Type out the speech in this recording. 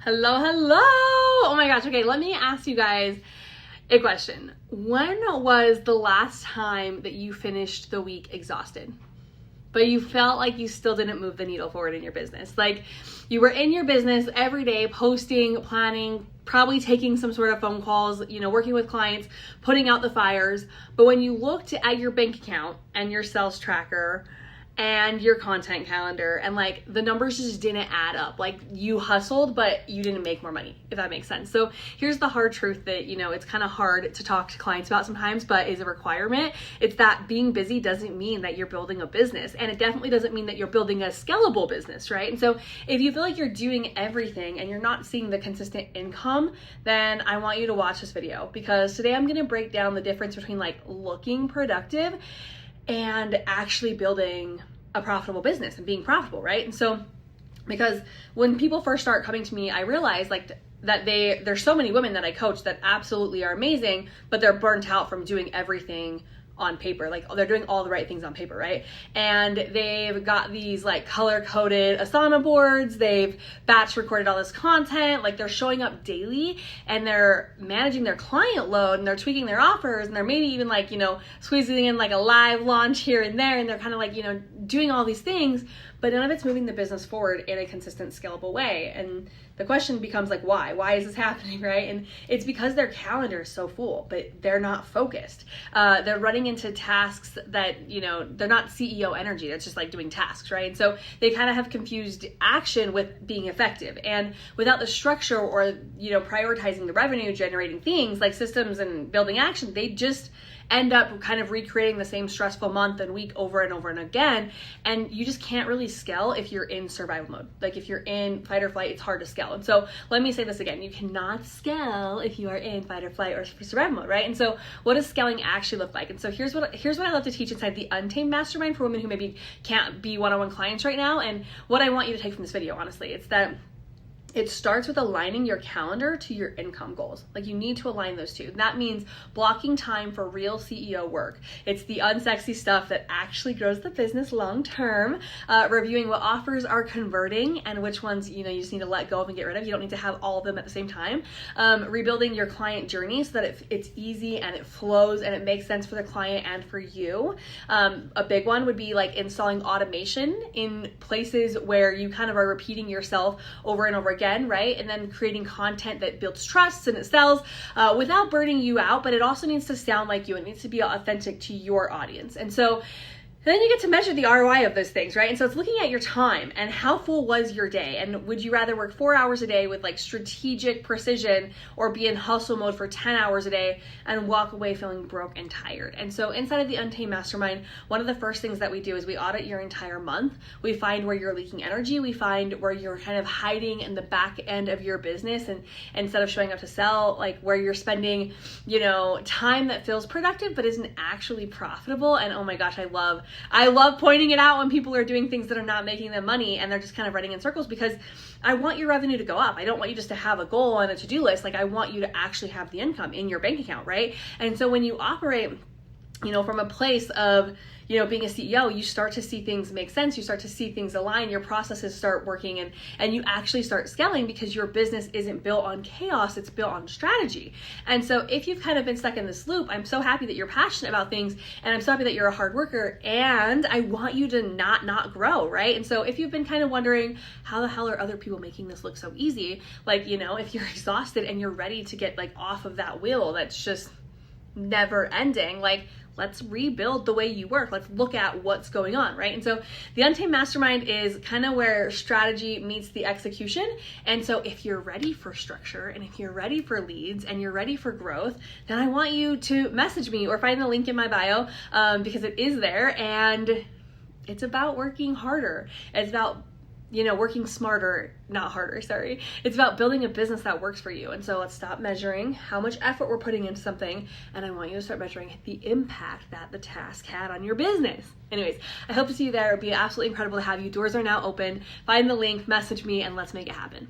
Hello, hello. Oh my gosh. Okay, let me ask you guys a question. When was the last time that you finished the week exhausted, but you felt like you still didn't move the needle forward in your business? Like you were in your business every day, posting, planning, probably taking some sort of phone calls, working with clients, putting out the fires. But when you looked at your bank account and your sales tracker and your content calendar, and like the numbers just didn't add up. Like you hustled, but you didn't make more money, if that makes sense. So here's the hard truth that, it's kind of hard to talk to clients about sometimes, but is a requirement. It's that being busy doesn't mean that you're building a business. And it definitely doesn't mean that you're building a scalable business, right? And so if you feel like you're doing everything and you're not seeing the consistent income, then I want you to watch this video, because today I'm going to break down the difference between like looking productive and actually building a profitable business and being profitable, right? And so, because when people first start coming to me, I realize like that there's so many women that I coach that absolutely are amazing, but they're burnt out from doing everything on paper. Like they're doing all the right things on paper, right? And they've got these like color coded Asana boards, they've batch recorded all this content, like they're showing up daily and they're managing their client load and they're tweaking their offers and they're maybe even like, squeezing in like a live launch here and there, and they're kind of like, doing all these things, but none of it's moving the business forward in a consistent, scalable way. And the question becomes like, why? Why is this happening, right? And it's because their calendar is so full, but they're not focused. They're running into tasks that, they're not CEO energy. That's just like doing tasks, right? And so they kind of have confused action with being effective. And without the structure or, prioritizing the revenue generating things like systems and building action, they just end up kind of recreating the same stressful month and week over and over and again. And you just can't really scale if you're in survival mode. Like if you're in fight or flight, it's hard to scale. And so let me say this again, you cannot scale if you are in fight or flight or survival mode, right? And so what does scaling actually look like? And so here's what I love to teach inside the Untamed Mastermind for women who maybe can't be one-on-one clients right now. And what I want you to take from this video, honestly, it's that it starts with aligning your calendar to your income goals. Like you need to align those two. That means blocking time for real CEO work. It's the unsexy stuff that actually grows the business long term. Reviewing what offers are converting and which ones you just need to let go of and get rid of. You don't need to have all of them at the same time. Rebuilding your client journey so that it's easy and it flows and it makes sense for the client and for you. A big one would be like installing automation in places where you kind of are repeating yourself over and over again, right? And then creating content that builds trust and it sells without burning you out, but it also needs to sound like you. It needs to be authentic to your audience. And so then you get to measure the ROI of those things, right? And so it's looking at your time and how full was your day? And would you rather work 4 hours a day with like strategic precision or be in hustle mode for 10 hours a day and walk away feeling broke and tired? And so inside of the Untamed Mastermind, one of the first things that we do is we audit your entire month. We find where you're leaking energy. We find where you're kind of hiding in the back end of your business and instead of showing up to sell, like where you're spending, time that feels productive but isn't actually profitable. And oh my gosh, I love pointing it out when people are doing things that are not making them money and they're just kind of running in circles, because I want your revenue to go up. I don't want you just to have a goal and a to-do list. Like I want you to actually have the income in your bank account, right? And so when you operate, from a place of, being a CEO, you start to see things make sense. You start to see things align. Your processes start working and you actually start scaling because your business isn't built on chaos. It's built on strategy. And so if you've kind of been stuck in this loop, I'm so happy that you're passionate about things and I'm so happy that you're a hard worker and I want you to not grow, right? And so if you've been kind of wondering how the hell are other people making this look so easy? Like, if you're exhausted and you're ready to get like off of that wheel that's just never ending, like let's rebuild the way you work. Let's look at what's going on, right? And so the Untamed Mastermind is kind of where strategy meets the execution. And so if you're ready for structure and if you're ready for leads and you're ready for growth, then I want you to message me or find the link in my bio because it is there. And it's about working harder. It's about working smarter, not harder, sorry. It's about building a business that works for you. And so let's stop measuring how much effort we're putting into something. And I want you to start measuring the impact that the task had on your business. Anyways, I hope to see you there. It'd be absolutely incredible to have you. Doors are now open. Find the link, message me, and let's make it happen.